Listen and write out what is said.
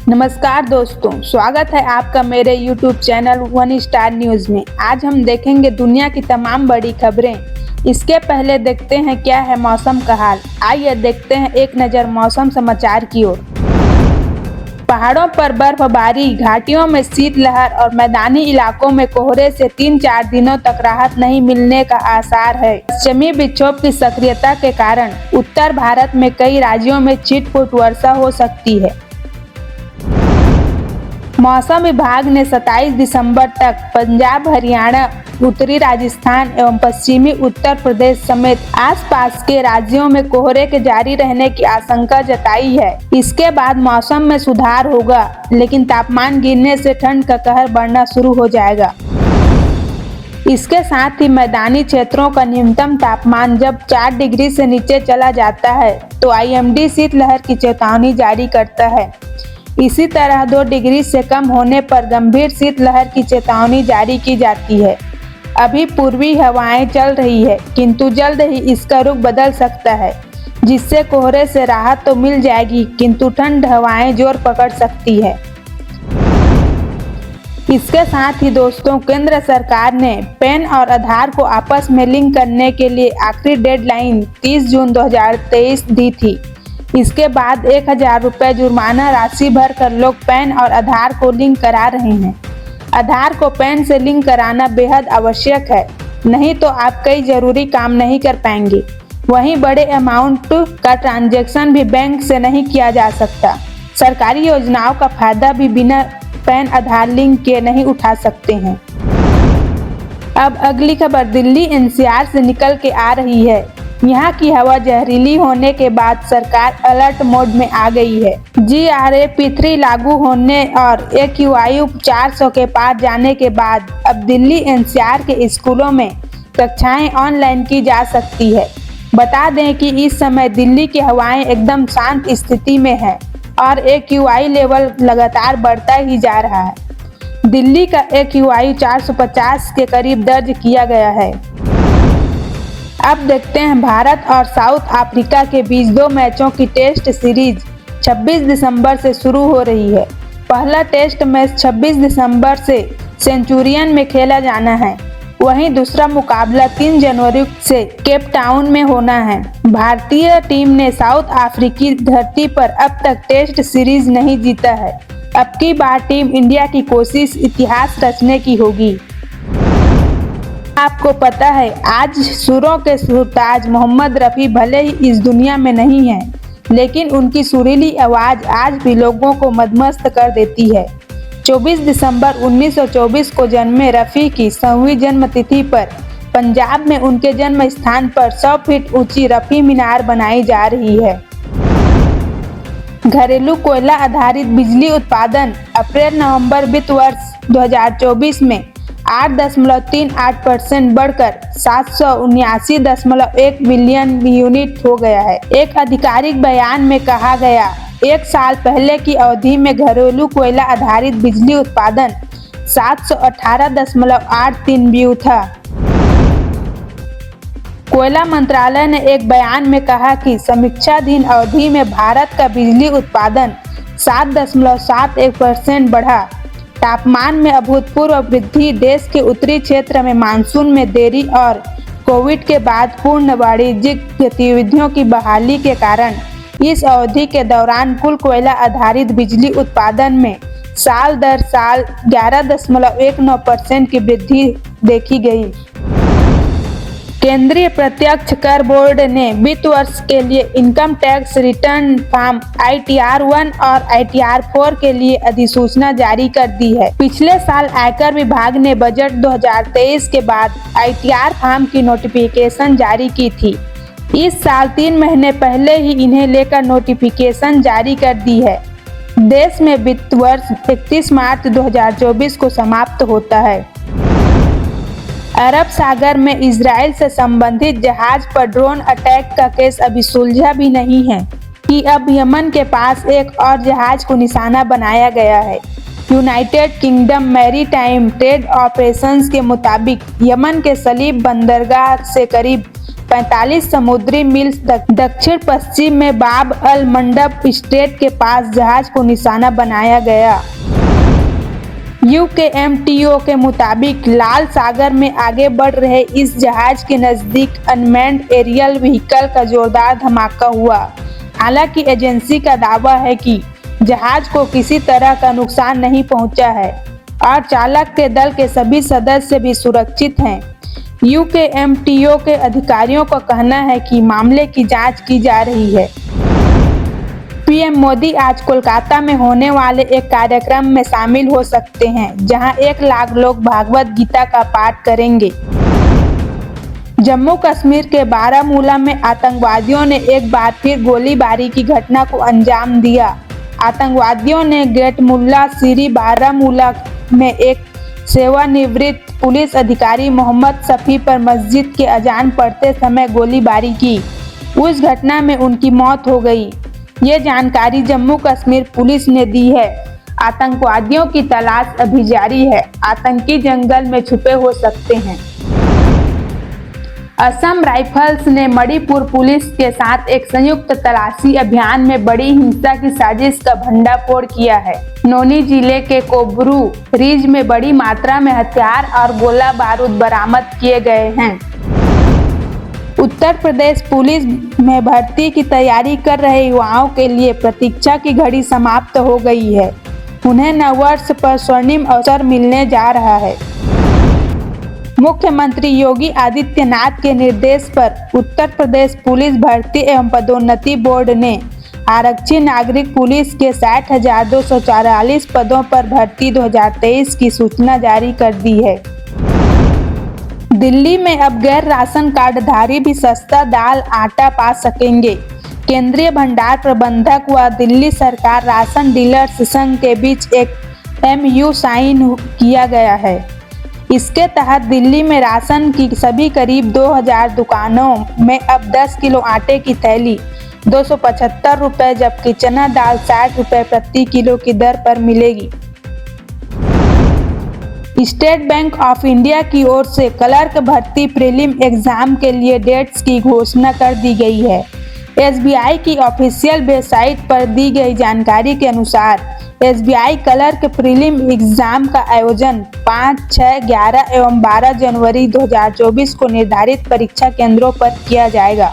नमस्कार दोस्तों, स्वागत है आपका मेरे YouTube channel one star news में। आज हम देखेंगे दुनिया की तमाम बड़ी खबरें। इसके पहले देखते हैं क्या है मौसम का हाल। आइए देखते हैं एक नज़र मौसम समाचार की ओर। पहाड़ों पर बर्फबारी, घाटियों में शीतलहर और मैदानी इलाकों में कोहरे से 3-4 दिनों तक राहत नहीं मिलने का आसार है। पश्चिमी विक्षोभ की सक्रियता के कारण उत्तर भारत में कई राज्यों में छिटपुट वर्षा हो सकती है। मौसम विभाग ने 27 दिसंबर तक पंजाब, हरियाणा, उत्तरी राजस्थान एवं पश्चिमी उत्तर प्रदेश समेत आसपास के राज्यों में कोहरे के जारी रहने की आशंका जताई है। इसके बाद मौसम में सुधार होगा, लेकिन तापमान गिरने से ठंड का कहर बढ़ना शुरू हो जाएगा। इसके साथ ही मैदानी क्षेत्रों का न्यूनतम तापमान जब 4 डिग्री से नीचे चला जाता है तो IMD शीतलहर की चेतावनी जारी करता है। इसी तरह 2 डिग्री से कम होने पर गंभीर शीतलहर की चेतावनी जारी की जाती है। अभी पूर्वी हवाएं चल रही है, किंतु जल्द ही इसका रुख बदल सकता है, जिससे कोहरे से राहत तो मिल जाएगी, किंतु ठंड हवाएं जोर पकड़ सकती है। इसके साथ ही दोस्तों, केंद्र सरकार ने पैन और आधार को आपस में लिंक करने के लिए आखिरी डेडलाइन 30 जून 2023 दी थी। इसके बाद 1000 रुपये जुर्माना राशि भरकर लोग पैन और आधार को लिंक करा रहे हैं। आधार को पैन से लिंक कराना बेहद आवश्यक है, नहीं तो आप कई जरूरी काम नहीं कर पाएंगे। वहीं बड़े अमाउंट का ट्रांजैक्शन भी बैंक से नहीं किया जा सकता। सरकारी योजनाओं का फायदा भी बिना पैन आधार लिंक के नहीं उठा सकते हैं। अब अगली खबर दिल्ली NCR से निकल के आ रही है। यहाँ की हवा जहरीली होने के बाद सरकार अलर्ट मोड में आ गई है। GRAP3 लागू होने और AQI 400 के पार जाने के बाद अब दिल्ली NCR के स्कूलों में कक्षाएं ऑनलाइन की जा सकती है। बता दें कि इस समय दिल्ली की हवाएं एकदम शांत स्थिति में है और AQI लेवल लगातार बढ़ता ही जा रहा है। दिल्ली का AQI 450 के करीब दर्ज किया गया है। अब देखते हैं भारत और साउथ अफ्रीका के बीच 2 मैचों की टेस्ट सीरीज 26 दिसंबर से शुरू हो रही है। पहला टेस्ट मैच 26 दिसंबर से सेंचुरियन में खेला जाना है। वहीं दूसरा मुकाबला 3 जनवरी से केप टाउन में होना है। भारतीय टीम ने साउथ अफ्रीकी धरती पर अब तक टेस्ट सीरीज नहीं जीता है। अब की बार टीम इंडिया की कोशिश इतिहास रचने की होगी। आपको पता है, आज सुरों के सुरताज मोहम्मद रफ़ी भले ही इस दुनिया में नहीं है, लेकिन उनकी सुरीली आवाज़ आज भी लोगों को मदमस्त कर देती है। 24 दिसंबर 1924 को जन्मे रफ़ी की 100वीं जन्मतिथि पर पंजाब में उनके जन्म स्थान पर 100 फीट ऊंची रफ़ी मीनार बनाई जा रही है। घरेलू कोयला आधारित बिजली उत्पादन अप्रैल-नवंबर वित्त वर्ष 2024 में 8.38% बढ़कर 779.1 बिलियन यूनिट हो गया है। एक आधिकारिक बयान में कहा गया, एक साल पहले की अवधि में घरेलू कोयला आधारित बिजली उत्पादन 718.83 BU था। कोयला मंत्रालय ने एक बयान में कहा कि समीक्षाधीन अवधि में भारत का बिजली उत्पादन 7.71% बढ़ा। तापमान में अभूतपूर्व वृद्धि, देश के उत्तरी क्षेत्र में मानसून में देरी और कोविड के बाद पूर्ण वाणिज्यिक गतिविधियों की बहाली के कारण इस अवधि के दौरान कुल कोयला आधारित बिजली उत्पादन में साल दर साल 11.19% की वृद्धि देखी गई। केंद्रीय प्रत्यक्ष कर बोर्ड ने वित्त वर्ष के लिए income tax return form ITR 1 और ITR 4 के लिए अधिसूचना जारी कर दी है। पिछले साल आयकर विभाग ने बजट 2023 के बाद ITR फॉर्म की नोटिफिकेशन जारी की थी। इस साल 3 महीने पहले ही इन्हें लेकर नोटिफिकेशन जारी कर दी है। देश में वित्त वर्ष 31 मार्च 2024 को समाप्त होता है। अरब सागर में इजराइल से संबंधित जहाज पर ड्रोन अटैक का केस अभी सुलझा भी नहीं है कि अब यमन के पास एक और जहाज को निशाना बनाया गया है। United kingdom maritime trade operations के मुताबिक यमन के सलीब बंदरगाह से करीब 45 समुद्री मील दक्षिण पश्चिम में बाब अल मंडब स्ट्रेट के पास जहाज को निशाना बनाया गया। UKMTO के मुताबिक लाल सागर में आगे बढ़ रहे इस जहाज के नजदीक अनमैन्ड एरियल व्हीकल का जोरदार धमाका हुआ। हालांकि एजेंसी का दावा है कि जहाज को किसी तरह का नुकसान नहीं पहुंचा है और चालक के दल के सभी सदस्य भी सुरक्षित हैं। UKMTO के अधिकारियों का कहना है कि मामले की जांच की जा रही है। पीएम मोदी आज कोलकाता में होने वाले एक कार्यक्रम में शामिल हो सकते हैं, जहां 1 लाख लोग भागवत गीता का पाठ करेंगे। जम्मू कश्मीर के बारामूला में आतंकवादियों ने एक बार फिर गोलीबारी की घटना को अंजाम दिया। आतंकवादियों ने गेट मुल्ला सीरी बारामूला में एक सेवानिवृत्त पुलिस अधिकारी मोहम्मद शफी पर मस्जिद के अजान पढ़ते समय गोलीबारी की। उस घटना में उनकी मौत हो गई। ये जानकारी जम्मू कश्मीर पुलिस ने दी है। आतंकवादियों की तलाश अभी जारी है। आतंकी जंगल में छुपे हो सकते हैं। असम राइफल्स ने मणिपुर पुलिस के साथ एक संयुक्त तलाशी अभियान में बड़ी हिंसा की साजिश का भंडाफोड़ किया है। नोनी जिले के कोबरू रिज में बड़ी मात्रा में हथियार और गोला बारूद बरामद किए गए हैं। उत्तर प्रदेश पुलिस में भर्ती की तैयारी कर रहे युवाओं के लिए प्रतीक्षा की घड़ी समाप्त हो गई है। उन्हें नववर्ष पर स्वर्णिम अवसर मिलने जा रहा है। मुख्यमंत्री योगी आदित्यनाथ के निर्देश पर उत्तर प्रदेश पुलिस भर्ती एवं पदोन्नति बोर्ड ने आरक्षी नागरिक पुलिस के 60,244 पदों पर भर्ती 2023 की सूचना जारी कर दी है। दिल्ली में अब गैर राशन कार्डधारी भी सस्ता दाल आटा पा सकेंगे। केंद्रीय भंडार प्रबंधक व दिल्ली सरकार राशन डीलर्स संघ के बीच एक MOU साइन किया गया है। इसके तहत दिल्ली में राशन की सभी करीब 2000 दुकानों में अब 10 किलो आटे की थैली 275 रुपये जबकि चना दाल 60 रुपये प्रति किलो की दर पर मिलेगी। स्टेट बैंक ऑफ इंडिया की ओर से क्लर्क भर्ती प्रीलिम एग्जाम के लिए डेट्स की घोषणा कर दी गई है। SBI की ऑफिशियल वेबसाइट पर दी गई जानकारी के अनुसार SBI क्लर्क प्रीलिम एग्जाम का आयोजन 5, 6, 11 एवं 12 जनवरी 2024 को निर्धारित परीक्षा केंद्रों पर किया जाएगा।